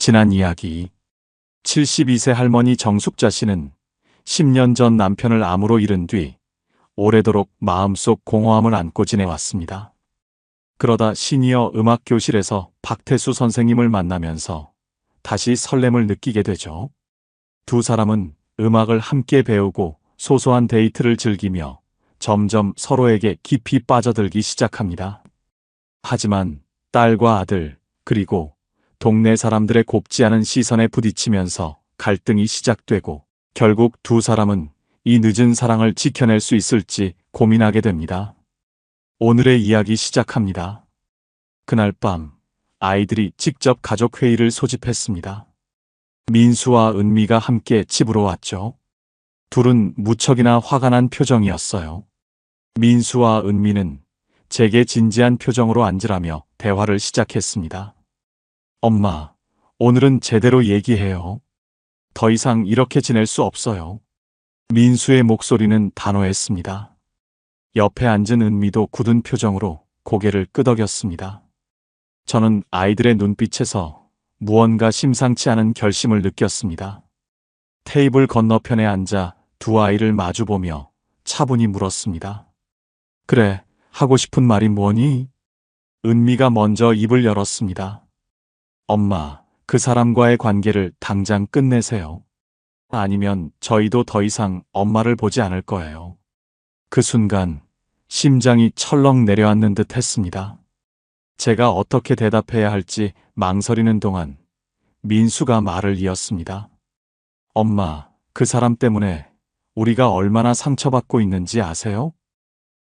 지난 이야기. 72세 할머니 정숙자 씨는 10년 전 남편을 암으로 잃은 뒤 오래도록 마음속 공허함을 안고 지내왔습니다. 그러다 시니어 음악 교실에서 박태수 선생님을 만나면서 다시 설렘을 느끼게 되죠. 두 사람은 음악을 함께 배우고 소소한 데이트를 즐기며 점점 서로에게 깊이 빠져들기 시작합니다. 하지만 딸과 아들, 그리고 동네 사람들의 곱지 않은 시선에 부딪히면서 갈등이 시작되고 결국 두 사람은 이 늦은 사랑을 지켜낼 수 있을지 고민하게 됩니다. 오늘의 이야기 시작합니다. 그날 밤 아이들이 직접 가족 회의를 소집했습니다. 민수와 은미가 함께 집으로 왔죠. 둘은 무척이나 화가 난 표정이었어요. 민수와 은미는 제게 진지한 표정으로 앉으라며 대화를 시작했습니다. 엄마, 오늘은 제대로 얘기해요. 더 이상 이렇게 지낼 수 없어요. 민수의 목소리는 단호했습니다. 옆에 앉은 은미도 굳은 표정으로 고개를 끄덕였습니다. 저는 아이들의 눈빛에서 무언가 심상치 않은 결심을 느꼈습니다. 테이블 건너편에 앉아 두 아이를 마주보며 차분히 물었습니다. 그래, 하고 싶은 말이 뭐니? 은미가 먼저 입을 열었습니다. 엄마, 그 사람과의 관계를 당장 끝내세요. 아니면 저희도 더 이상 엄마를 보지 않을 거예요. 그 순간 심장이 철렁 내려앉는 듯 했습니다. 제가 어떻게 대답해야 할지 망설이는 동안 민수가 말을 이었습니다. 엄마, 그 사람 때문에 우리가 얼마나 상처받고 있는지 아세요?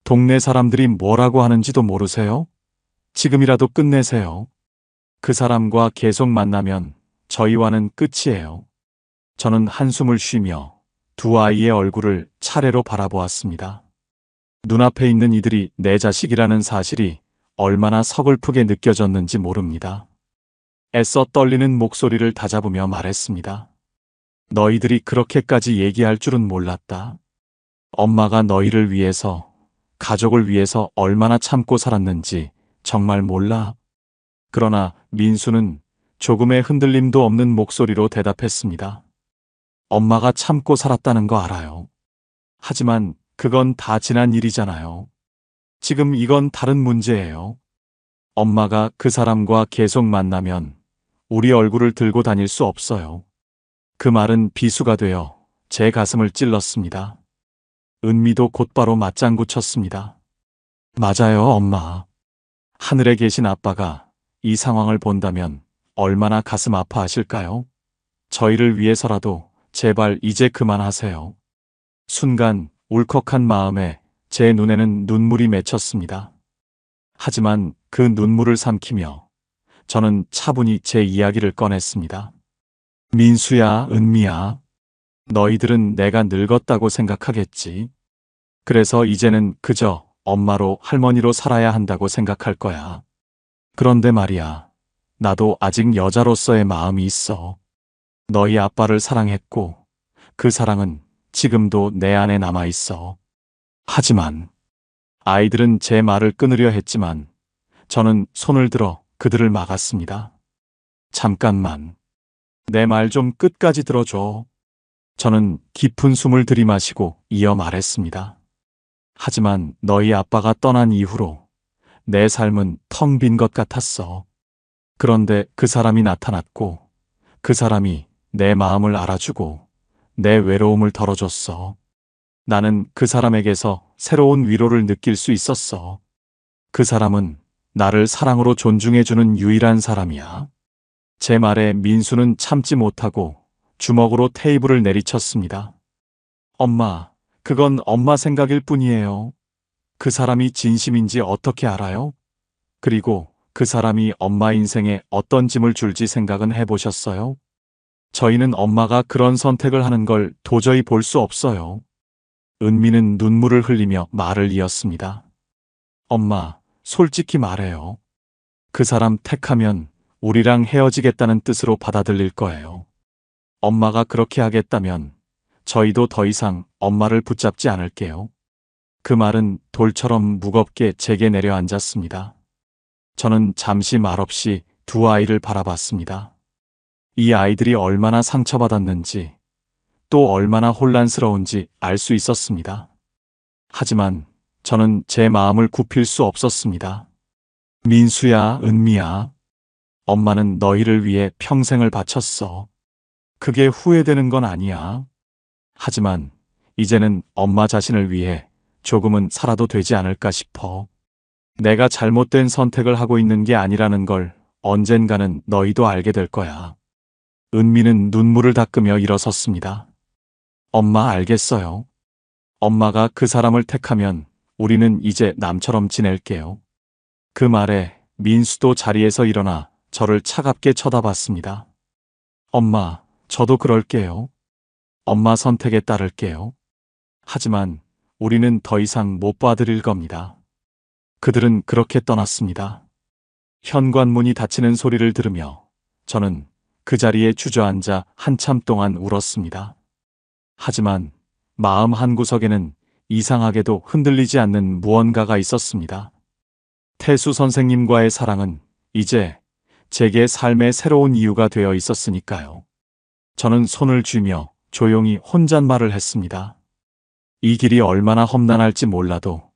동네 사람들이 뭐라고 하는지도 모르세요? 지금이라도 끝내세요. 그 사람과 계속 만나면 저희와는 끝이에요. 저는 한숨을 쉬며 두 아이의 얼굴을 차례로 바라보았습니다. 눈앞에 있는 이들이 내 자식이라는 사실이 얼마나 서글프게 느껴졌는지 모릅니다. 애써 떨리는 목소리를 다잡으며 말했습니다. 너희들이 그렇게까지 얘기할 줄은 몰랐다. 엄마가 너희를 위해서, 가족을 위해서 얼마나 참고 살았는지 정말 몰라. 그러나 민수는 조금의 흔들림도 없는 목소리로 대답했습니다. 엄마가 참고 살았다는 거 알아요. 하지만 그건 다 지난 일이잖아요. 지금 이건 다른 문제예요. 엄마가 그 사람과 계속 만나면 우리 얼굴을 들고 다닐 수 없어요. 그 말은 비수가 되어 제 가슴을 찔렀습니다. 은미도 곧바로 맞장구 쳤습니다. 맞아요, 엄마. 하늘에 계신 아빠가 이 상황을 본다면 얼마나 가슴 아파하실까요? 저희를 위해서라도 제발 이제 그만하세요. 순간 울컥한 마음에 제 눈에는 눈물이 맺혔습니다. 하지만 그 눈물을 삼키며 저는 차분히 제 이야기를 꺼냈습니다. 민수야, 은미야. 너희들은 내가 늙었다고 생각하겠지. 그래서 이제는 그저 엄마로 할머니로 살아야 한다고 생각할 거야. 그런데 말이야, 나도 아직 여자로서의 마음이 있어. 너희 아빠를 사랑했고 그 사랑은 지금도 내 안에 남아있어. 하지만 아이들은 제 말을 끊으려 했지만 저는 손을 들어 그들을 막았습니다. 잠깐만, 내 말 좀 끝까지 들어줘. 저는 깊은 숨을 들이마시고 이어 말했습니다. 하지만 너희 아빠가 떠난 이후로 내 삶은 텅 빈 것 같았어. 그런데 그 사람이 나타났고 그 사람이 내 마음을 알아주고 내 외로움을 덜어줬어. 나는 그 사람에게서 새로운 위로를 느낄 수 있었어. 그 사람은 나를 사랑으로 존중해주는 유일한 사람이야. 제 말에 민수는 참지 못하고 주먹으로 테이블을 내리쳤습니다. 엄마, 그건 엄마 생각일 뿐이에요. 그 사람이 진심인지 어떻게 알아요? 그리고 그 사람이 엄마 인생에 어떤 짐을 줄지 생각은 해보셨어요? 저희는 엄마가 그런 선택을 하는 걸 도저히 볼 수 없어요. 은미는 눈물을 흘리며 말을 이었습니다. 엄마, 솔직히 말해요. 그 사람 택하면 우리랑 헤어지겠다는 뜻으로 받아들일 거예요. 엄마가 그렇게 하겠다면 저희도 더 이상 엄마를 붙잡지 않을게요. 그 말은 돌처럼 무겁게 제게 내려앉았습니다. 저는 잠시 말없이 두 아이를 바라봤습니다. 이 아이들이 얼마나 상처받았는지, 또 얼마나 혼란스러운지 알 수 있었습니다. 하지만 저는 제 마음을 굽힐 수 없었습니다. 민수야, 은미야. 엄마는 너희를 위해 평생을 바쳤어. 그게 후회되는 건 아니야. 하지만 이제는 엄마 자신을 위해 조금은 살아도 되지 않을까 싶어. 내가 잘못된 선택을 하고 있는 게 아니라는 걸 언젠가는 너희도 알게 될 거야. 은미는 눈물을 닦으며 일어섰습니다. 엄마, 알겠어요. 엄마가 그 사람을 택하면 우리는 이제 남처럼 지낼게요. 그 말에 민수도 자리에서 일어나 저를 차갑게 쳐다봤습니다. 엄마, 저도 그럴게요. 엄마 선택에 따를게요. 하지만 우리는 더 이상 못 봐드릴 겁니다. 그들은 그렇게 떠났습니다. 현관문이 닫히는 소리를 들으며 저는 그 자리에 주저앉아 한참 동안 울었습니다. 하지만 마음 한구석에는 이상하게도 흔들리지 않는 무언가가 있었습니다. 태수 선생님과의 사랑은 이제 제게 삶의 새로운 이유가 되어 있었으니까요. 저는 손을 쥐며 조용히 혼잣말을 했습니다. 이 길이 얼마나 험난할지 몰라도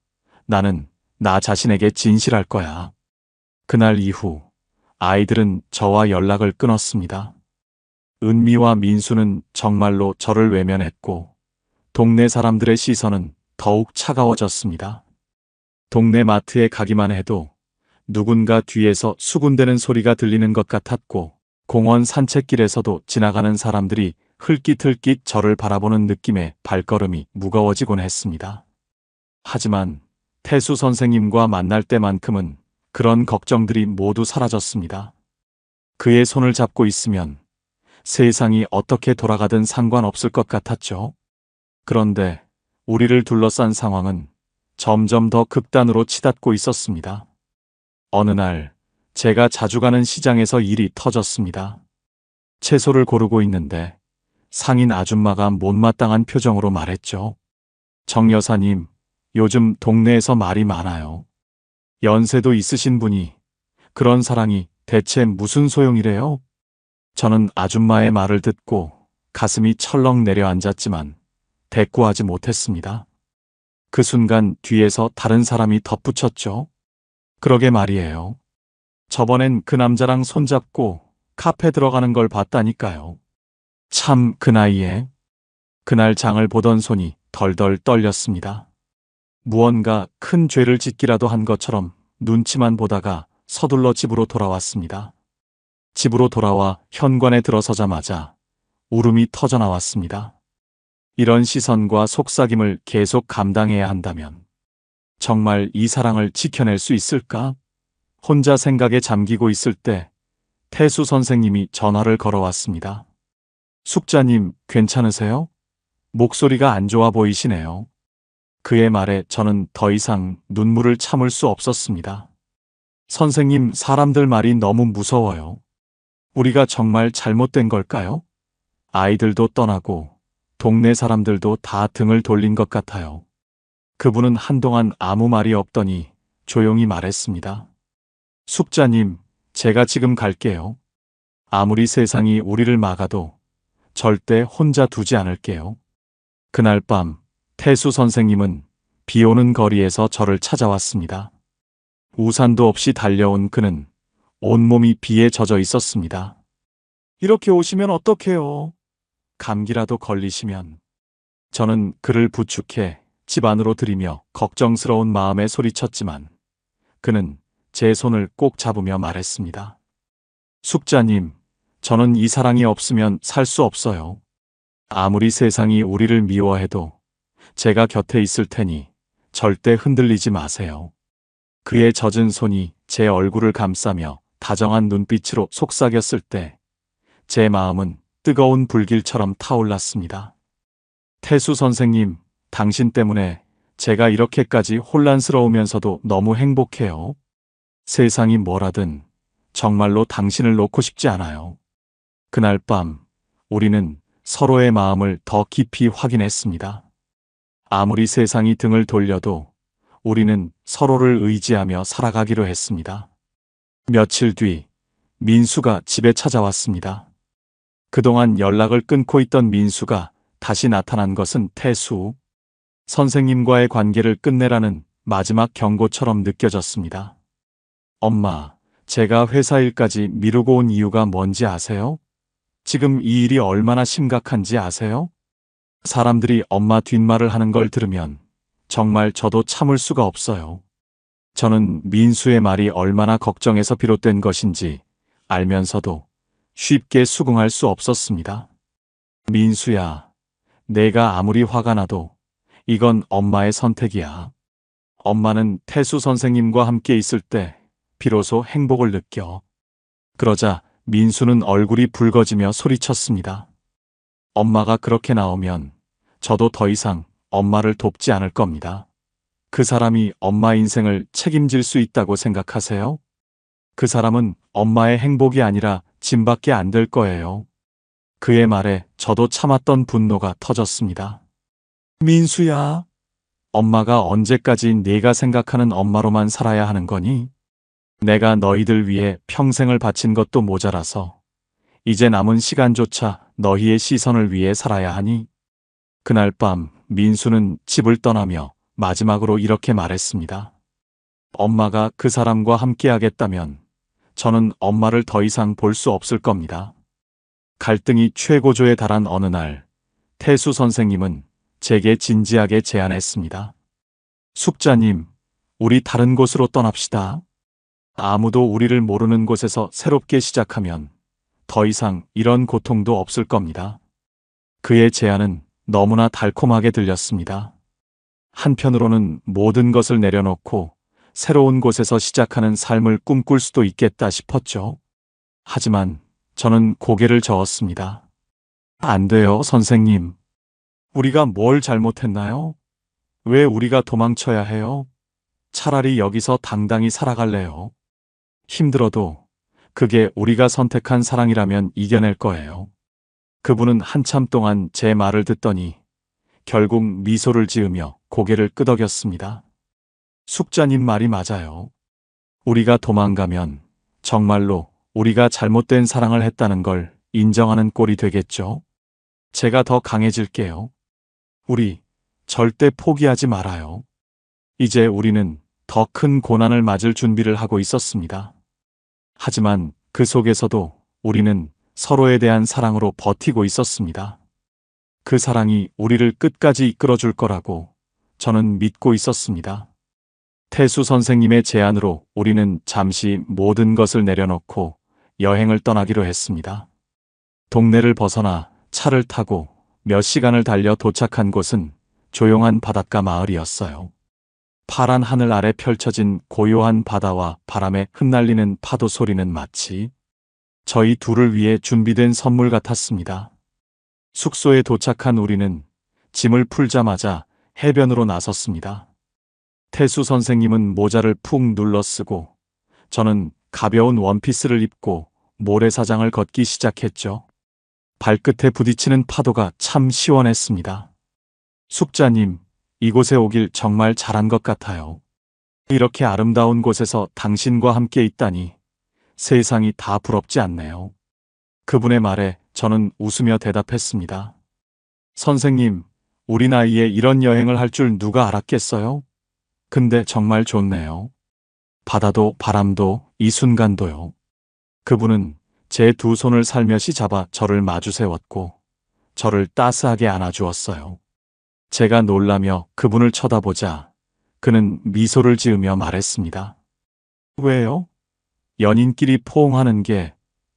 나는 나 자신에게 진실할 거야. 그날 이후 아이들은 저와 연락을 끊었습니다. 은미와 민수는 정말로 저를 외면했고 동네 사람들의 시선은 더욱 차가워졌습니다. 동네 마트에 가기만 해도 누군가 뒤에서 수군대는 소리가 들리는 것 같았고 공원 산책길에서도 지나가는 사람들이 흘깃흘깃 저를 바라보는 느낌에 발걸음이 무거워지곤 했습니다. 하지만 태수 선생님과 만날 때만큼은 그런 걱정들이 모두 사라졌습니다. 그의 손을 잡고 있으면 세상이 어떻게 돌아가든 상관없을 것 같았죠. 그런데 우리를 둘러싼 상황은 점점 더 극단으로 치닫고 있었습니다. 어느 날 제가 자주 가는 시장에서 일이 터졌습니다. 채소를 고르고 있는데 상인 아줌마가 못마땅한 표정으로 말했죠. 정 여사님, 요즘 동네에서 말이 많아요. 연세도 있으신 분이 그런 사랑이 대체 무슨 소용이래요? 저는 아줌마의 말을 듣고 가슴이 철렁 내려앉았지만 대꾸하지 못했습니다. 그 순간 뒤에서 다른 사람이 덧붙였죠. 그러게 말이에요. 저번엔 그 남자랑 손잡고 카페 들어가는 걸 봤다니까요. 참 그 나이에. 그날 장을 보던 손이 덜덜 떨렸습니다. 무언가 큰 죄를 짓기라도 한 것처럼 눈치만 보다가 서둘러 집으로 돌아왔습니다. 집으로 돌아와 현관에 들어서자마자 울음이 터져나왔습니다. 이런 시선과 속삭임을 계속 감당해야 한다면 정말 이 사랑을 지켜낼 수 있을까? 혼자 생각에 잠기고 있을 때 태수 선생님이 전화를 걸어왔습니다. 숙자님, 괜찮으세요? 목소리가 안 좋아 보이시네요. 그의 말에 저는 더 이상 눈물을 참을 수 없었습니다. 선생님, 사람들 말이 너무 무서워요. 우리가 정말 잘못된 걸까요? 아이들도 떠나고 동네 사람들도 다 등을 돌린 것 같아요. 그분은 한동안 아무 말이 없더니 조용히 말했습니다. 숙자님, 제가 지금 갈게요. 아무리 세상이 우리를 막아도 절대 혼자 두지 않을게요. 그날 밤 태수 선생님은 비 오는 거리에서 저를 찾아왔습니다. 우산도 없이 달려온 그는 온몸이 비에 젖어 있었습니다. 이렇게 오시면 어떡해요? 감기라도 걸리시면. 저는 그를 부축해 집 안으로 들이며 걱정스러운 마음에 소리쳤지만 그는 제 손을 꼭 잡으며 말했습니다. 숙자님, 저는 이 사랑이 없으면 살 수 없어요. 아무리 세상이 우리를 미워해도 제가 곁에 있을 테니 절대 흔들리지 마세요. 그의 젖은 손이 제 얼굴을 감싸며 다정한 눈빛으로 속삭였을 때 제 마음은 뜨거운 불길처럼 타올랐습니다. 태수 선생님, 당신 때문에 제가 이렇게까지 혼란스러우면서도 너무 행복해요. 세상이 뭐라든 정말로 당신을 놓고 싶지 않아요. 그날 밤 우리는 서로의 마음을 더 깊이 확인했습니다. 아무리 세상이 등을 돌려도 우리는 서로를 의지하며 살아가기로 했습니다. 며칠 뒤 민수가 집에 찾아왔습니다. 그동안 연락을 끊고 있던 민수가 다시 나타난 것은 태수 선생님과의 관계를 끝내라는 마지막 경고처럼 느껴졌습니다. 엄마, 제가 회사 일까지 미루고 온 이유가 뭔지 아세요? 지금 이 일이 얼마나 심각한지 아세요? 사람들이 엄마 뒷말을 하는 걸 들으면 정말 저도 참을 수가 없어요. 저는 민수의 말이 얼마나 걱정해서 비롯된 것인지 알면서도 쉽게 수긍할 수 없었습니다. 민수야, 내가 아무리 화가 나도 이건 엄마의 선택이야. 엄마는 태수 선생님과 함께 있을 때 비로소 행복을 느껴. 그러자 민수는 얼굴이 붉어지며 소리쳤습니다. 엄마가 그렇게 나오면 저도 더 이상 엄마를 돕지 않을 겁니다. 그 사람이 엄마 인생을 책임질 수 있다고 생각하세요? 그 사람은 엄마의 행복이 아니라 짐밖에 안 될 거예요. 그의 말에 저도 참았던 분노가 터졌습니다. 민수야, 엄마가 언제까지 네가 생각하는 엄마로만 살아야 하는 거니? 내가 너희들 위해 평생을 바친 것도 모자라서 이제 남은 시간조차 너희의 시선을 위해 살아야 하니? 그날 밤 민수는 집을 떠나며 마지막으로 이렇게 말했습니다. 엄마가 그 사람과 함께 하겠다면 저는 엄마를 더 이상 볼 수 없을 겁니다. 갈등이 최고조에 달한 어느 날, 태수 선생님은 제게 진지하게 제안했습니다. 숙자님, 우리 다른 곳으로 떠납시다. 아무도 우리를 모르는 곳에서 새롭게 시작하면 더 이상 이런 고통도 없을 겁니다. 그의 제안은 너무나 달콤하게 들렸습니다. 한편으로는 모든 것을 내려놓고 새로운 곳에서 시작하는 삶을 꿈꿀 수도 있겠다 싶었죠. 하지만 저는 고개를 저었습니다. 안 돼요, 선생님. 우리가 뭘 잘못했나요? 왜 우리가 도망쳐야 해요? 차라리 여기서 당당히 살아갈래요. 힘들어도 그게 우리가 선택한 사랑이라면 이겨낼 거예요. 그분은 한참 동안 제 말을 듣더니 결국 미소를 지으며 고개를 끄덕였습니다. 숙자님 말이 맞아요. 우리가 도망가면 정말로 우리가 잘못된 사랑을 했다는 걸 인정하는 꼴이 되겠죠. 제가 더 강해질게요. 우리 절대 포기하지 말아요. 이제 우리는 더 큰 고난을 맞을 준비를 하고 있었습니다. 하지만 그 속에서도 우리는 서로에 대한 사랑으로 버티고 있었습니다. 그 사랑이 우리를 끝까지 이끌어줄 거라고 저는 믿고 있었습니다. 태수 선생님의 제안으로 우리는 잠시 모든 것을 내려놓고 여행을 떠나기로 했습니다. 동네를 벗어나 차를 타고 몇 시간을 달려 도착한 곳은 조용한 바닷가 마을이었어요. 파란 하늘 아래 펼쳐진 고요한 바다와 바람에 흩날리는 파도 소리는 마치 저희 둘을 위해 준비된 선물 같았습니다. 숙소에 도착한 우리는 짐을 풀자마자 해변으로 나섰습니다. 태수 선생님은 모자를 푹 눌러 쓰고 저는 가벼운 원피스를 입고 모래사장을 걷기 시작했죠. 발끝에 부딪히는 파도가 참 시원했습니다. 숙자님, 이곳에 오길 정말 잘한 것 같아요. 이렇게 아름다운 곳에서 당신과 함께 있다니 세상이 다 부럽지 않네요. 그분의 말에 저는 웃으며 대답했습니다. 선생님, 우리 나이에 이런 여행을 할 줄 누가 알았겠어요? 근데 정말 좋네요. 바다도 바람도 이 순간도요. 그분은 제 두 손을 살며시 잡아 저를 마주 세웠고 저를 따스하게 안아주었어요. 제가 놀라며 그분을 쳐다보자 그는 미소를 지으며 말했습니다. 왜요? 연인끼리 포옹하는 게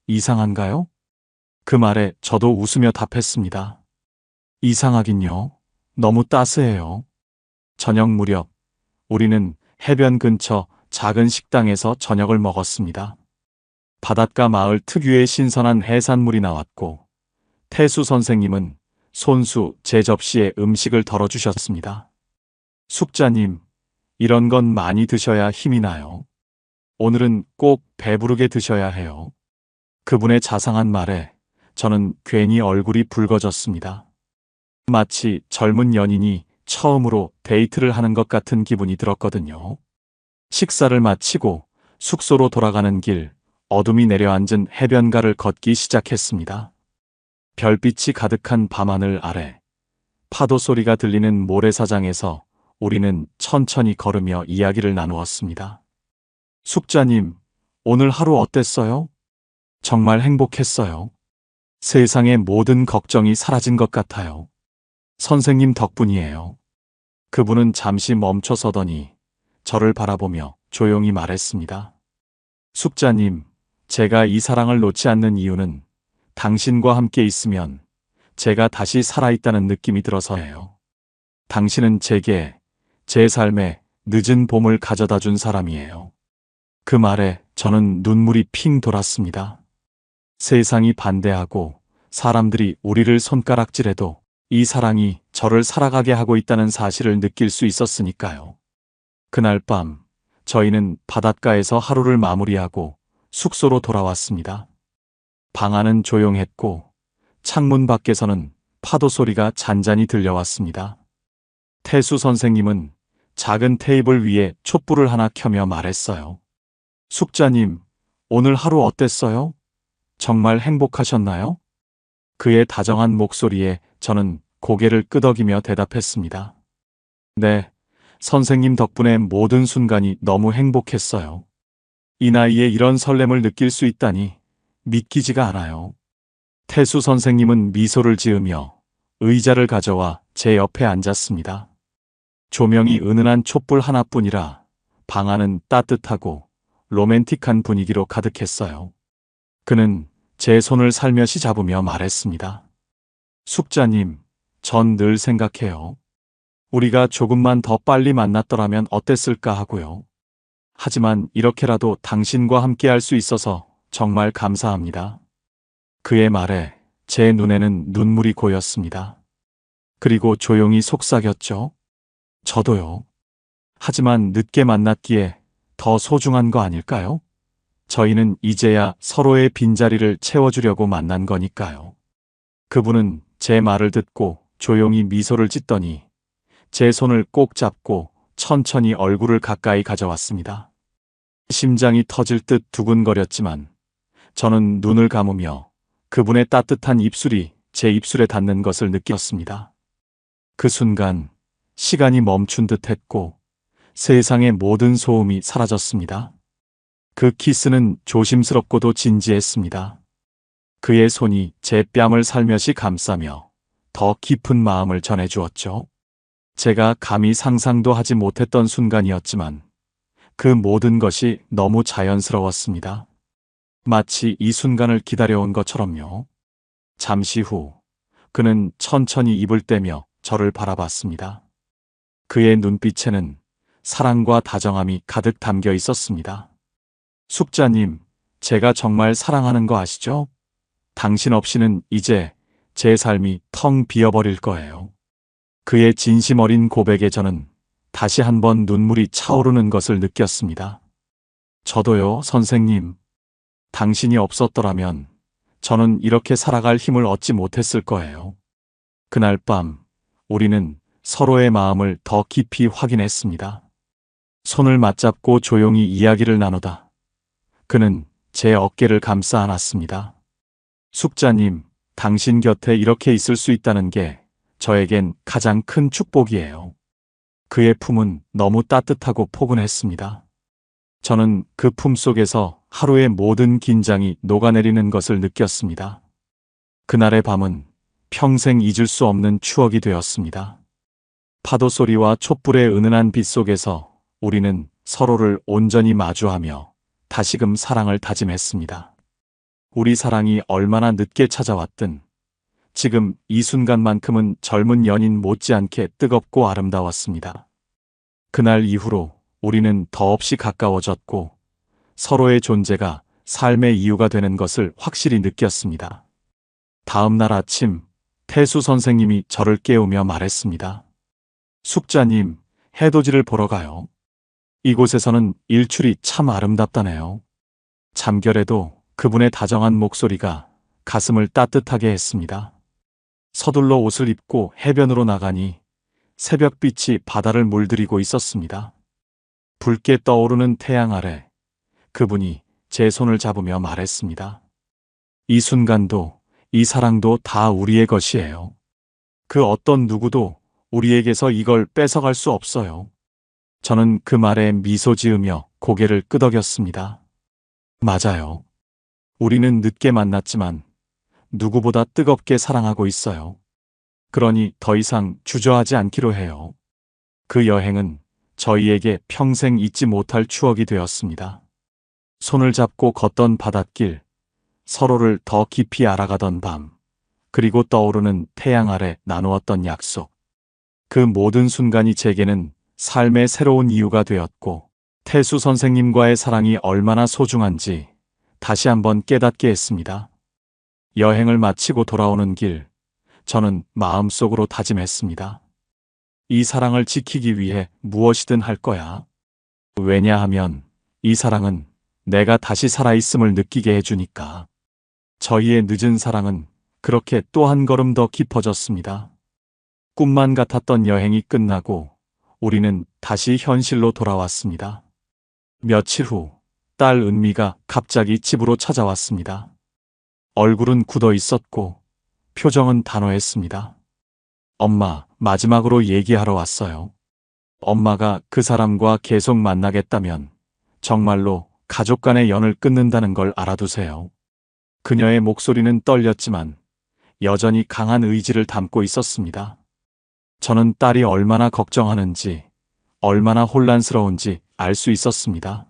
이상한가요? 그 말에 저도 웃으며 답했습니다. 이상하긴요. 너무 따스해요. 저녁 무렵 우리는 해변 근처 작은 식당에서 저녁을 먹었습니다. 바닷가 마을 특유의 신선한 해산물이 나왔고 태수 선생님은 손수 제 접시에 음식을 덜어주셨습니다. 숙자님, 이런 건 많이 드셔야 힘이 나요. 오늘은 꼭 배부르게 드셔야 해요. 그분의 자상한 말에 저는 괜히 얼굴이 붉어졌습니다. 마치 젊은 연인이 처음으로 데이트를 하는 것 같은 기분이 들었거든요. 식사를 마치고 숙소로 돌아가는 길, 어둠이 내려앉은 해변가를 걷기 시작했습니다. 별빛이 가득한 밤하늘 아래 파도 소리가 들리는 모래사장에서 우리는 천천히 걸으며 이야기를 나누었습니다. 숙자님, 오늘 하루 어땠어요? 정말 행복했어요. 세상의 모든 걱정이 사라진 것 같아요. 선생님 덕분이에요. 그분은 잠시 멈춰서더니 저를 바라보며 조용히 말했습니다. 숙자님, 제가 이 사랑을 놓지 않는 이유는 당신과 함께 있으면 제가 다시 살아있다는 느낌이 들어서예요. 당신은 제게 제 삶에 늦은 봄을 가져다 준 사람이에요. 그 말에 저는 눈물이 핑 돌았습니다. 세상이 반대하고 사람들이 우리를 손가락질해도 이 사랑이 저를 살아가게 하고 있다는 사실을 느낄 수 있었으니까요. 그날 밤 저희는 바닷가에서 하루를 마무리하고 숙소로 돌아왔습니다. 방 안은 조용했고 창문 밖에서는 파도 소리가 잔잔히 들려왔습니다. 태수 선생님은 작은 테이블 위에 촛불을 하나 켜며 말했어요. 숙자님, 오늘 하루 어땠어요? 정말 행복하셨나요? 그의 다정한 목소리에 저는 고개를 끄덕이며 대답했습니다. 네, 선생님 덕분에 모든 순간이 너무 행복했어요. 이 나이에 이런 설렘을 느낄 수 있다니 믿기지가 않아요. 태수 선생님은 미소를 지으며 의자를 가져와 제 옆에 앉았습니다. 조명이 은은한 촛불 하나뿐이라 방 안은 따뜻하고 로맨틱한 분위기로 가득했어요. 그는 제 손을 살며시 잡으며 말했습니다. 숙자님, 전 늘 생각해요. 우리가 조금만 더 빨리 만났더라면 어땠을까 하고요. 하지만 이렇게라도 당신과 함께 할 수 있어서 정말 감사합니다. 그의 말에 제 눈에는 눈물이 고였습니다. 그리고 조용히 속삭였죠. 저도요. 하지만 늦게 만났기에 더 소중한 거 아닐까요? 저희는 이제야 서로의 빈자리를 채워주려고 만난 거니까요. 그분은 제 말을 듣고 조용히 미소를 짓더니 제 손을 꼭 잡고 천천히 얼굴을 가까이 가져왔습니다. 심장이 터질 듯 두근거렸지만 저는 눈을 감으며 그분의 따뜻한 입술이 제 입술에 닿는 것을 느꼈습니다. 그 순간 시간이 멈춘 듯 했고 세상의 모든 소음이 사라졌습니다. 그 키스는 조심스럽고도 진지했습니다. 그의 손이 제 뺨을 살며시 감싸며 더 깊은 마음을 전해주었죠. 제가 감히 상상도 하지 못했던 순간이었지만 그 모든 것이 너무 자연스러웠습니다. 마치 이 순간을 기다려온 것처럼요. 잠시 후 그는 천천히 입을 떼며 저를 바라봤습니다. 그의 눈빛에는 사랑과 다정함이 가득 담겨 있었습니다. 숙자님, 제가 정말 사랑하는 거 아시죠? 당신 없이는 이제 제 삶이 텅 비어버릴 거예요. 그의 진심 어린 고백에 저는 다시 한번 눈물이 차오르는 것을 느꼈습니다. 저도요, 선생님. 당신이 없었더라면 저는 이렇게 살아갈 힘을 얻지 못했을 거예요. 그날 밤 우리는 서로의 마음을 더 깊이 확인했습니다. 손을 맞잡고 조용히 이야기를 나누다 그는 제 어깨를 감싸 안았습니다. 숙자님, 당신 곁에 이렇게 있을 수 있다는 게 저에겐 가장 큰 축복이에요. 그의 품은 너무 따뜻하고 포근했습니다. 저는 그 품 속에서 하루의 모든 긴장이 녹아내리는 것을 느꼈습니다. 그날의 밤은 평생 잊을 수 없는 추억이 되었습니다. 파도 소리와 촛불의 은은한 빛 속에서 우리는 서로를 온전히 마주하며 다시금 사랑을 다짐했습니다. 우리 사랑이 얼마나 늦게 찾아왔든 지금 이 순간만큼은 젊은 연인 못지않게 뜨겁고 아름다웠습니다. 그날 이후로 우리는 더없이 가까워졌고 서로의 존재가 삶의 이유가 되는 것을 확실히 느꼈습니다. 다음 날 아침 태수 선생님이 저를 깨우며 말했습니다. 숙자님, 해돋이를 보러 가요. 이곳에서는 일출이 참 아름답다네요. 잠결에도 그분의 다정한 목소리가 가슴을 따뜻하게 했습니다. 서둘러 옷을 입고 해변으로 나가니 새벽빛이 바다를 물들이고 있었습니다. 붉게 떠오르는 태양 아래 그분이 제 손을 잡으며 말했습니다. 이 순간도 이 사랑도 다 우리의 것이에요. 그 어떤 누구도 우리에게서 이걸 뺏어갈 수 없어요. 저는 그 말에 미소 지으며 고개를 끄덕였습니다. 맞아요. 우리는 늦게 만났지만 누구보다 뜨겁게 사랑하고 있어요. 그러니 더 이상 주저하지 않기로 해요. 그 여행은 저희에게 평생 잊지 못할 추억이 되었습니다. 손을 잡고 걷던 바닷길, 서로를 더 깊이 알아가던 밤, 그리고 떠오르는 태양 아래 나누었던 약속. 그 모든 순간이 제게는 삶의 새로운 이유가 되었고, 태수 선생님과의 사랑이 얼마나 소중한지 다시 한번 깨닫게 했습니다. 여행을 마치고 돌아오는 길, 저는 마음속으로 다짐했습니다. 이 사랑을 지키기 위해 무엇이든 할 거야. 왜냐하면 이 사랑은 내가 다시 살아있음을 느끼게 해주니까. 저희의 늦은 사랑은 그렇게 또 한 걸음 더 깊어졌습니다. 꿈만 같았던 여행이 끝나고 우리는 다시 현실로 돌아왔습니다. 며칠 후 딸 은미가 갑자기 집으로 찾아왔습니다. 얼굴은 굳어 있었고 표정은 단호했습니다. 엄마, 마지막으로 얘기하러 왔어요. 엄마가 그 사람과 계속 만나겠다면 정말로 가족 간의 연을 끊는다는 걸 알아두세요. 그녀의 목소리는 떨렸지만 여전히 강한 의지를 담고 있었습니다. 저는 딸이 얼마나 걱정하는지, 얼마나 혼란스러운지 알 수 있었습니다.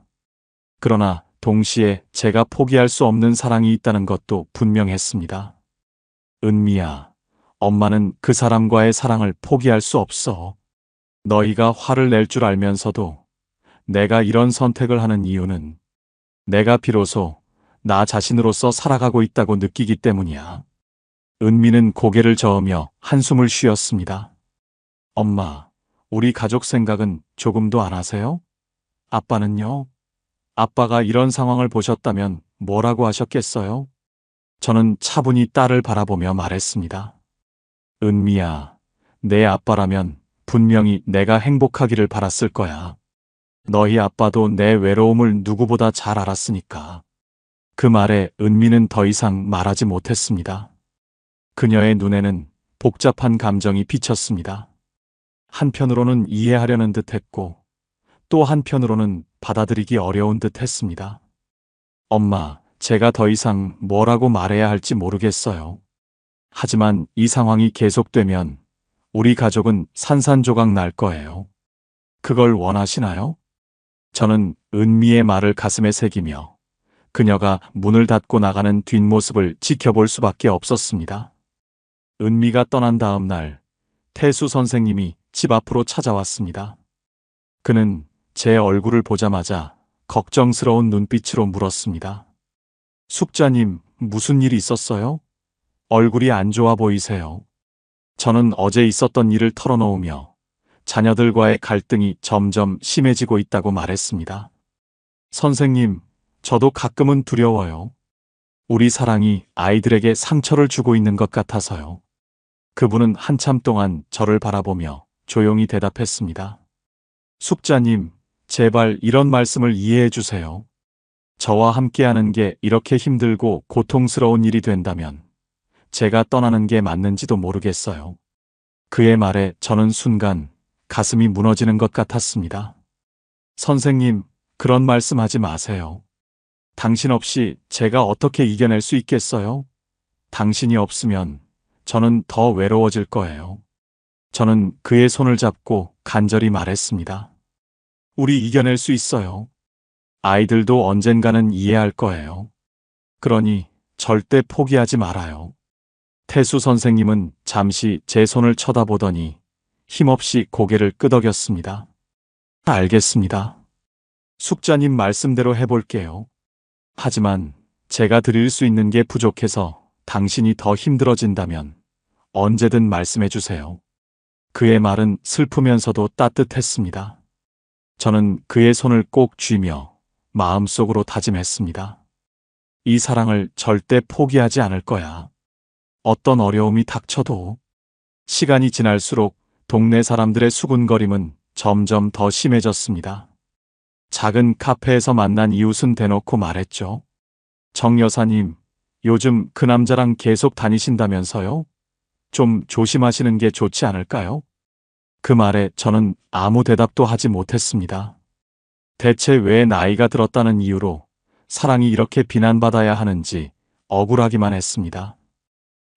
그러나 동시에 제가 포기할 수 없는 사랑이 있다는 것도 분명했습니다. 은미야, 엄마는 그 사람과의 사랑을 포기할 수 없어. 너희가 화를 낼 줄 알면서도 내가 이런 선택을 하는 이유는 내가 비로소 나 자신으로서 살아가고 있다고 느끼기 때문이야. 은미는 고개를 저으며 한숨을 쉬었습니다. 엄마, 우리 가족 생각은 조금도 안 하세요? 아빠는요? 아빠가 이런 상황을 보셨다면 뭐라고 하셨겠어요? 저는 차분히 딸을 바라보며 말했습니다. 은미야, 내 아빠라면 분명히 내가 행복하기를 바랐을 거야. 너희 아빠도 내 외로움을 누구보다 잘 알았으니까. 그 말에 은미는 더 이상 말하지 못했습니다. 그녀의 눈에는 복잡한 감정이 비쳤습니다. 한편으로는 이해하려는 듯 했고, 또 한편으로는 받아들이기 어려운 듯 했습니다. 엄마, 제가 더 이상 뭐라고 말해야 할지 모르겠어요. 하지만 이 상황이 계속되면 우리 가족은 산산조각 날 거예요. 그걸 원하시나요? 저는 은미의 말을 가슴에 새기며 그녀가 문을 닫고 나가는 뒷모습을 지켜볼 수밖에 없었습니다. 은미가 떠난 다음 날, 태수 선생님이 집 앞으로 찾아왔습니다. 그는 제 얼굴을 보자마자 걱정스러운 눈빛으로 물었습니다. 숙자님, 무슨 일이 있었어요? 얼굴이 안 좋아 보이세요. 저는 어제 있었던 일을 털어놓으며 자녀들과의 갈등이 점점 심해지고 있다고 말했습니다. 선생님, 저도 가끔은 두려워요. 우리 사랑이 아이들에게 상처를 주고 있는 것 같아서요. 그분은 한참 동안 저를 바라보며 조용히 대답했습니다. 숙자님, 제발 이런 말씀을 이해해 주세요. 저와 함께하는 게 이렇게 힘들고 고통스러운 일이 된다면 제가 떠나는 게 맞는지도 모르겠어요. 그의 말에 저는 순간 가슴이 무너지는 것 같았습니다. 선생님, 그런 말씀하지 마세요. 당신 없이 제가 어떻게 이겨낼 수 있겠어요? 당신이 없으면 저는 더 외로워질 거예요. 저는 그의 손을 잡고 간절히 말했습니다. 우리 이겨낼 수 있어요. 아이들도 언젠가는 이해할 거예요. 그러니 절대 포기하지 말아요. 태수 선생님은 잠시 제 손을 쳐다보더니 힘없이 고개를 끄덕였습니다. 알겠습니다. 숙자님 말씀대로 해볼게요. 하지만 제가 드릴 수 있는 게 부족해서 당신이 더 힘들어진다면 언제든 말씀해 주세요. 그의 말은 슬프면서도 따뜻했습니다. 저는 그의 손을 꼭 쥐며 마음속으로 다짐했습니다. 이 사랑을 절대 포기하지 않을 거야. 어떤 어려움이 닥쳐도. 시간이 지날수록 동네 사람들의 수군거림은 점점 더 심해졌습니다. 작은 카페에서 만난 이웃은 대놓고 말했죠. 정 여사님, 요즘 그 남자랑 계속 다니신다면서요? 좀 조심하시는 게 좋지 않을까요? 그 말에 저는 아무 대답도 하지 못했습니다. 대체 왜 나이가 들었다는 이유로 사랑이 이렇게 비난받아야 하는지 억울하기만 했습니다.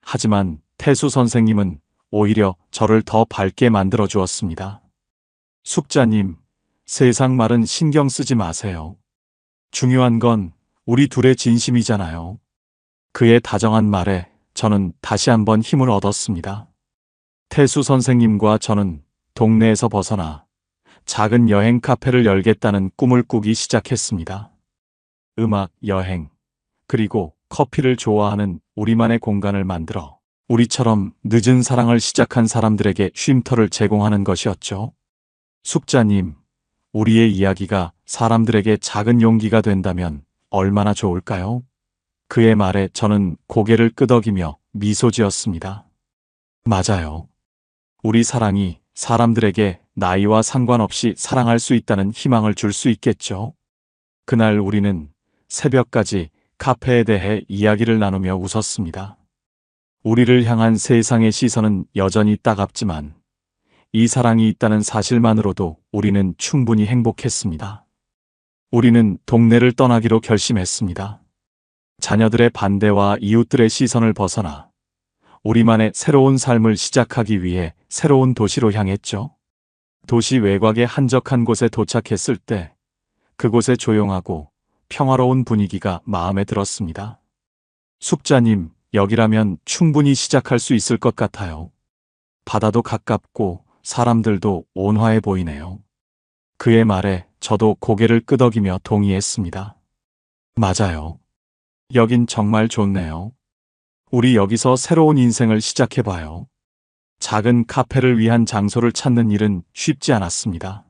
하지만 태수 선생님은 오히려 저를 더 밝게 만들어 주었습니다. 숙자님, 세상 말은 신경 쓰지 마세요. 중요한 건 우리 둘의 진심이잖아요. 그의 다정한 말에 저는 다시 한번 힘을 얻었습니다. 태수 선생님과 저는 동네에서 벗어나 작은 여행 카페를 열겠다는 꿈을 꾸기 시작했습니다. 음악, 여행, 그리고 커피를 좋아하는 우리만의 공간을 만들어 우리처럼 늦은 사랑을 시작한 사람들에게 쉼터를 제공하는 것이었죠. 숙자님, 우리의 이야기가 사람들에게 작은 용기가 된다면 얼마나 좋을까요? 그의 말에 저는 고개를 끄덕이며 미소 지었습니다. 맞아요. 우리 사랑이 사람들에게 나이와 상관없이 사랑할 수 있다는 희망을 줄 수 있겠죠. 그날 우리는 새벽까지 카페에 대해 이야기를 나누며 웃었습니다. 우리를 향한 세상의 시선은 여전히 따갑지만 이 사랑이 있다는 사실만으로도 우리는 충분히 행복했습니다. 우리는 동네를 떠나기로 결심했습니다. 자녀들의 반대와 이웃들의 시선을 벗어나 우리만의 새로운 삶을 시작하기 위해 새로운 도시로 향했죠. 도시 외곽의 한적한 곳에 도착했을 때 그곳의 조용하고 평화로운 분위기가 마음에 들었습니다. 숙자님, 여기라면 충분히 시작할 수 있을 것 같아요. 바다도 가깝고 사람들도 온화해 보이네요. 그의 말에 저도 고개를 끄덕이며 동의했습니다. 맞아요. 여긴 정말 좋네요. 우리 여기서 새로운 인생을 시작해봐요. 작은 카페를 위한 장소를 찾는 일은 쉽지 않았습니다.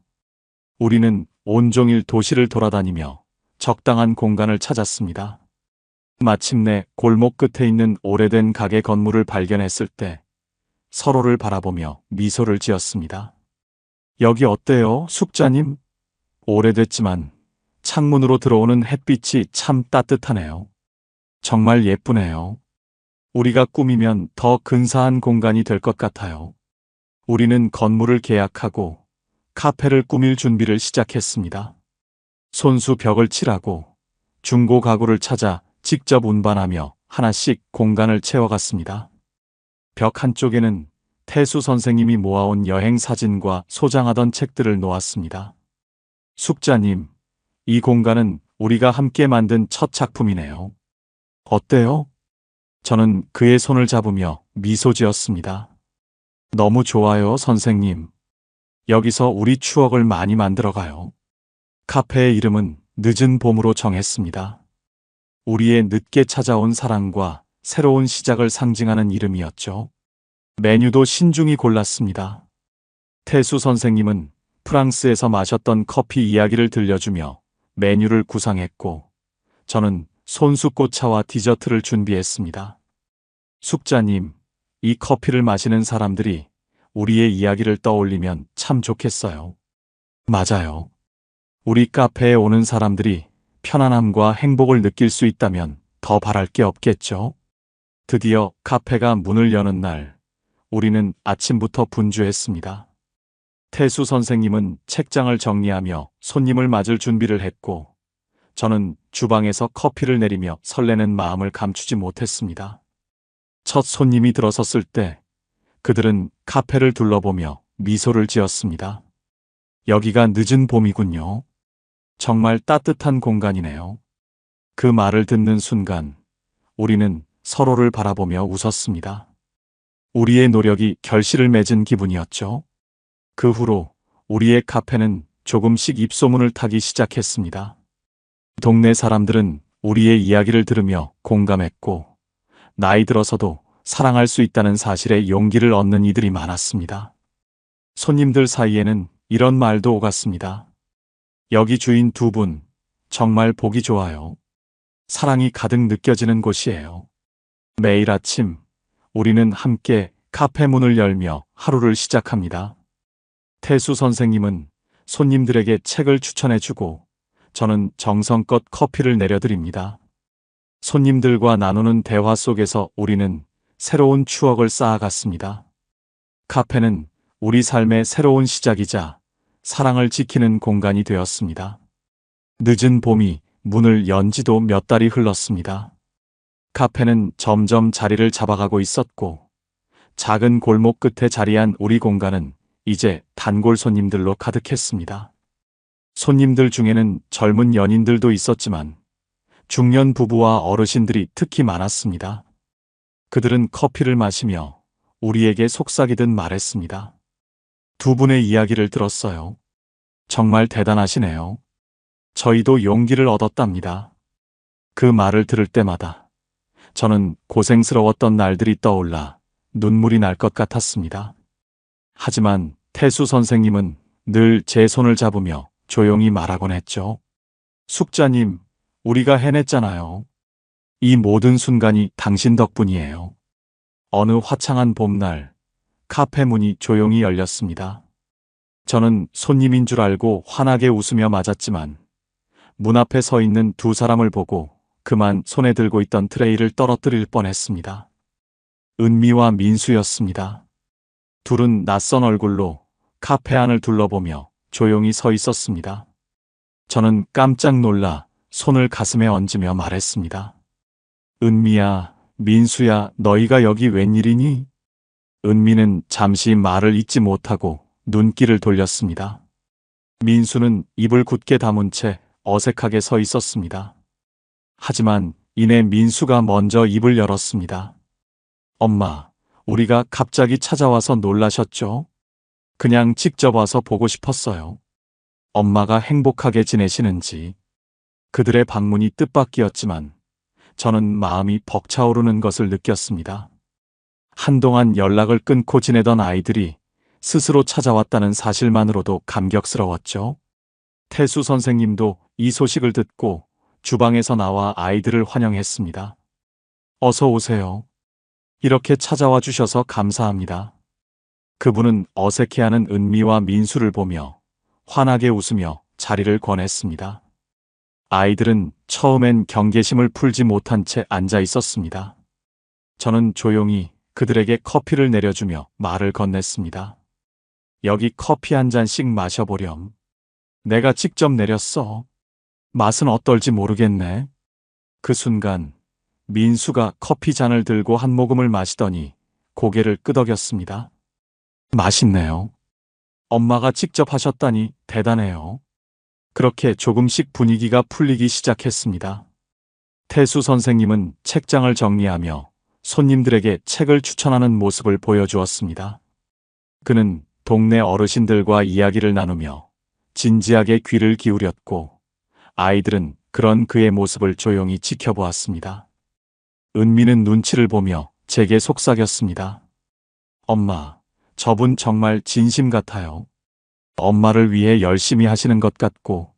우리는 온종일 도시를 돌아다니며 적당한 공간을 찾았습니다. 마침내 골목 끝에 있는 오래된 가게 건물을 발견했을 때 서로를 바라보며 미소를 지었습니다. 여기 어때요, 숙자님? 오래됐지만 창문으로 들어오는 햇빛이 참 따뜻하네요. 정말 예쁘네요. 우리가 꾸미면 더 근사한 공간이 될 것 같아요. 우리는 건물을 계약하고 카페를 꾸밀 준비를 시작했습니다. 손수 벽을 칠하고 중고 가구를 찾아 직접 운반하며 하나씩 공간을 채워갔습니다. 벽 한쪽에는 태수 선생님이 모아온 여행 사진과 소장하던 책들을 놓았습니다. 숙자님, 이 공간은 우리가 함께 만든 첫 작품이네요. 어때요? 저는 그의 손을 잡으며 미소 지었습니다. 너무 좋아요, 선생님. 여기서 우리 추억을 많이 만들어가요. 카페의 이름은 늦은 봄으로 정했습니다. 우리의 늦게 찾아온 사랑과 새로운 시작을 상징하는 이름이었죠. 메뉴도 신중히 골랐습니다. 태수 선생님은 프랑스에서 마셨던 커피 이야기를 들려주며 메뉴를 구상했고, 저는 손수꽃차와 디저트를 준비했습니다. 숙자님, 이 커피를 마시는 사람들이 우리의 이야기를 떠올리면 참 좋겠어요. 맞아요. 우리 카페에 오는 사람들이 편안함과 행복을 느낄 수 있다면 더 바랄 게 없겠죠? 드디어 카페가 문을 여는 날, 우리는 아침부터 분주했습니다. 태수 선생님은 책장을 정리하며 손님을 맞을 준비를 했고, 저는 주방에서 커피를 내리며 설레는 마음을 감추지 못했습니다. 첫 손님이 들어섰을 때 그들은 카페를 둘러보며 미소를 지었습니다. 여기가 늦은 봄이군요. 정말 따뜻한 공간이네요. 그 말을 듣는 순간 우리는 서로를 바라보며 웃었습니다. 우리의 노력이 결실을 맺은 기분이었죠. 그 후로 우리의 카페는 조금씩 입소문을 타기 시작했습니다. 동네 사람들은 우리의 이야기를 들으며 공감했고, 나이 들어서도 사랑할 수 있다는 사실에 용기를 얻는 이들이 많았습니다. 손님들 사이에는 이런 말도 오갔습니다. 여기 주인 두 분, 정말 보기 좋아요. 사랑이 가득 느껴지는 곳이에요. 매일 아침, 우리는 함께 카페 문을 열며 하루를 시작합니다. 태수 선생님은 손님들에게 책을 추천해주고, 저는 정성껏 커피를 내려드립니다. 손님들과 나누는 대화 속에서 우리는 새로운 추억을 쌓아갔습니다. 카페는 우리 삶의 새로운 시작이자 사랑을 지키는 공간이 되었습니다. 늦은 봄이 문을 연 지도 몇 달이 흘렀습니다. 카페는 점점 자리를 잡아가고 있었고, 작은 골목 끝에 자리한 우리 공간은 이제 단골 손님들로 가득했습니다. 손님들 중에는 젊은 연인들도 있었지만 중년 부부와 어르신들이 특히 많았습니다. 그들은 커피를 마시며 우리에게 속삭이듯 말했습니다. 두 분의 이야기를 들었어요. 정말 대단하시네요. 저희도 용기를 얻었답니다. 그 말을 들을 때마다 저는 고생스러웠던 날들이 떠올라 눈물이 날 것 같았습니다. 하지만 태수 선생님은 늘 제 손을 잡으며 조용히 말하곤 했죠. 숙자님, 우리가 해냈잖아요. 이 모든 순간이 당신 덕분이에요. 어느 화창한 봄날, 카페 문이 조용히 열렸습니다. 저는 손님인 줄 알고 환하게 웃으며 맞았지만 문 앞에 서 있는 두 사람을 보고 그만 손에 들고 있던 트레이를 떨어뜨릴 뻔했습니다. 은미와 민수였습니다. 둘은 낯선 얼굴로 카페 안을 둘러보며 조용히 서 있었습니다. 저는 깜짝 놀라 손을 가슴에 얹으며 말했습니다. 은미야, 민수야, 너희가 여기 웬일이니? 은미는 잠시 말을 잇지 못하고 눈길을 돌렸습니다. 민수는 입을 굳게 다문 채 어색하게 서 있었습니다. 하지만 이내 민수가 먼저 입을 열었습니다. 엄마, 우리가 갑자기 찾아와서 놀라셨죠? 그냥 직접 와서 보고 싶었어요. 엄마가 행복하게 지내시는지. 그들의 방문이 뜻밖이었지만 저는 마음이 벅차오르는 것을 느꼈습니다. 한동안 연락을 끊고 지내던 아이들이 스스로 찾아왔다는 사실만으로도 감격스러웠죠. 태수 선생님도 이 소식을 듣고 주방에서 나와 아이들을 환영했습니다. 어서 오세요. 이렇게 찾아와 주셔서 감사합니다. 그분은 어색해하는 은미와 민수를 보며 환하게 웃으며 자리를 권했습니다. 아이들은 처음엔 경계심을 풀지 못한 채 앉아 있었습니다. 저는 조용히 그들에게 커피를 내려주며 말을 건넸습니다. 여기 커피 한 잔씩 마셔보렴. 내가 직접 내렸어. 맛은 어떨지 모르겠네. 그 순간 민수가 커피 잔을 들고 한 모금을 마시더니 고개를 끄덕였습니다. 맛있네요. 엄마가 직접 하셨다니 대단해요. 그렇게 조금씩 분위기가 풀리기 시작했습니다. 태수 선생님은 책장을 정리하며 손님들에게 책을 추천하는 모습을 보여주었습니다. 그는 동네 어르신들과 이야기를 나누며 진지하게 귀를 기울였고 아이들은 그런 그의 모습을 조용히 지켜보았습니다. 은미는 눈치를 보며 제게 속삭였습니다. 엄마, 저분 정말 진심 같아요. 엄마를 위해 열심히 하시는 것 같고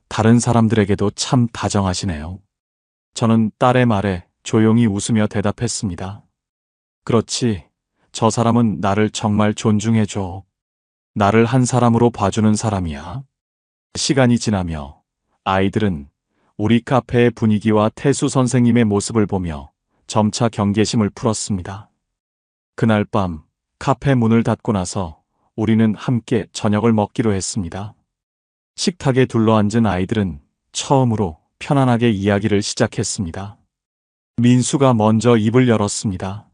다른 사람들에게도 참 다정하시네요. 저는 딸의 말에 조용히 웃으며 대답했습니다. 그렇지, 저 사람은 나를 정말 존중해줘. 나를 한 사람으로 봐주는 사람이야. 시간이 지나며 아이들은 우리 카페의 분위기와 태수 선생님의 모습을 보며 점차 경계심을 풀었습니다. 그날 밤 카페 문을 닫고 나서 우리는 함께 저녁을 먹기로 했습니다. 식탁에 둘러앉은 아이들은 처음으로 편안하게 이야기를 시작했습니다. 민수가 먼저 입을 열었습니다.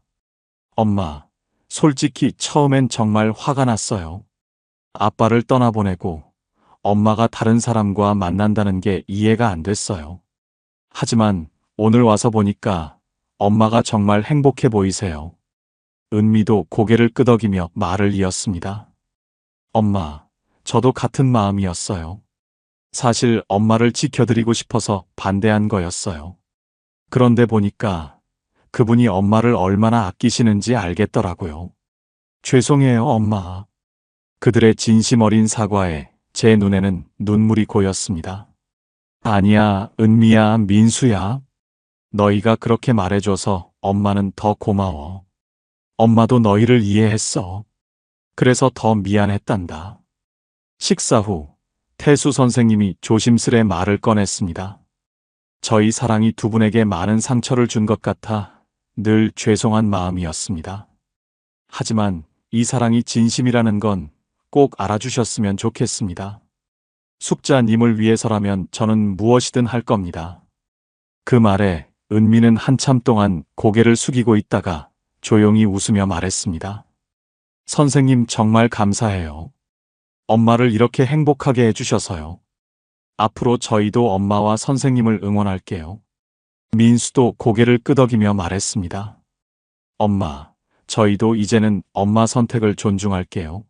엄마, 솔직히 처음엔 정말 화가 났어요. 아빠를 떠나보내고 엄마가 다른 사람과 만난다는 게 이해가 안 됐어요. 하지만 오늘 와서 보니까 엄마가 정말 행복해 보이세요. 은미도 고개를 끄덕이며 말을 이었습니다. 엄마, 저도 같은 마음이었어요. 사실 엄마를 지켜드리고 싶어서 반대한 거였어요. 그런데 보니까 그분이 엄마를 얼마나 아끼시는지 알겠더라고요. 죄송해요, 엄마. 그들의 진심 어린 사과에 제 눈에는 눈물이 고였습니다. 아니야, 은미야, 민수야. 너희가 그렇게 말해줘서 엄마는 더 고마워. 엄마도 너희를 이해했어. 그래서 더 미안했단다. 식사 후 태수 선생님이 조심스레 말을 꺼냈습니다. 저희 사랑이 두 분에게 많은 상처를 준 것 같아 늘 죄송한 마음이었습니다. 하지만 이 사랑이 진심이라는 건 꼭 알아주셨으면 좋겠습니다. 숙자님을 위해서라면 저는 무엇이든 할 겁니다. 그 말에 은미는 한참 동안 고개를 숙이고 있다가 조용히 웃으며 말했습니다. 선생님 정말 감사해요. 엄마를 이렇게 행복하게 해주셔서요. 앞으로 저희도 엄마와 선생님을 응원할게요. 민수도 고개를 끄덕이며 말했습니다. 엄마, 저희도 이제는 엄마 선택을 존중할게요.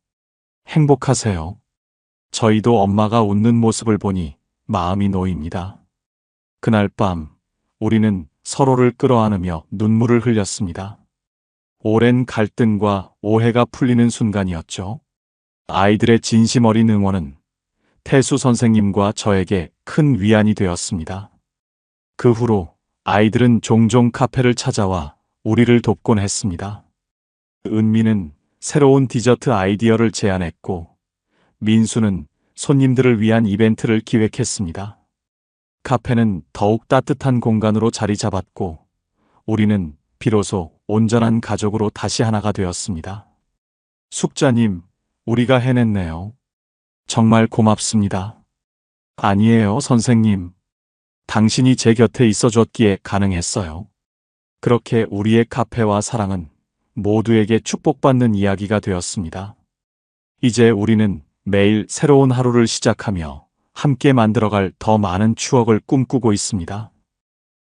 행복하세요. 저희도 엄마가 웃는 모습을 보니 마음이 놓입니다. 그날 밤, 우리는 서로를 끌어안으며 눈물을 흘렸습니다. 오랜 갈등과 오해가 풀리는 순간이었죠. 아이들의 진심 어린 응원은 태수 선생님과 저에게 큰 위안이 되었습니다. 그 후로 아이들은 종종 카페를 찾아와 우리를 돕곤 했습니다. 은미는 새로운 디저트 아이디어를 제안했고, 민수는 손님들을 위한 이벤트를 기획했습니다. 카페는 더욱 따뜻한 공간으로 자리 잡았고, 우리는 비로소 온전한 가족으로 다시 하나가 되었습니다. 숙자님, 우리가 해냈네요. 정말 고맙습니다. 아니에요, 선생님. 당신이 제 곁에 있어줬기에 가능했어요. 그렇게 우리의 카페와 사랑은 모두에게 축복받는 이야기가 되었습니다. 이제 우리는 매일 새로운 하루를 시작하며 함께 만들어갈 더 많은 추억을 꿈꾸고 있습니다.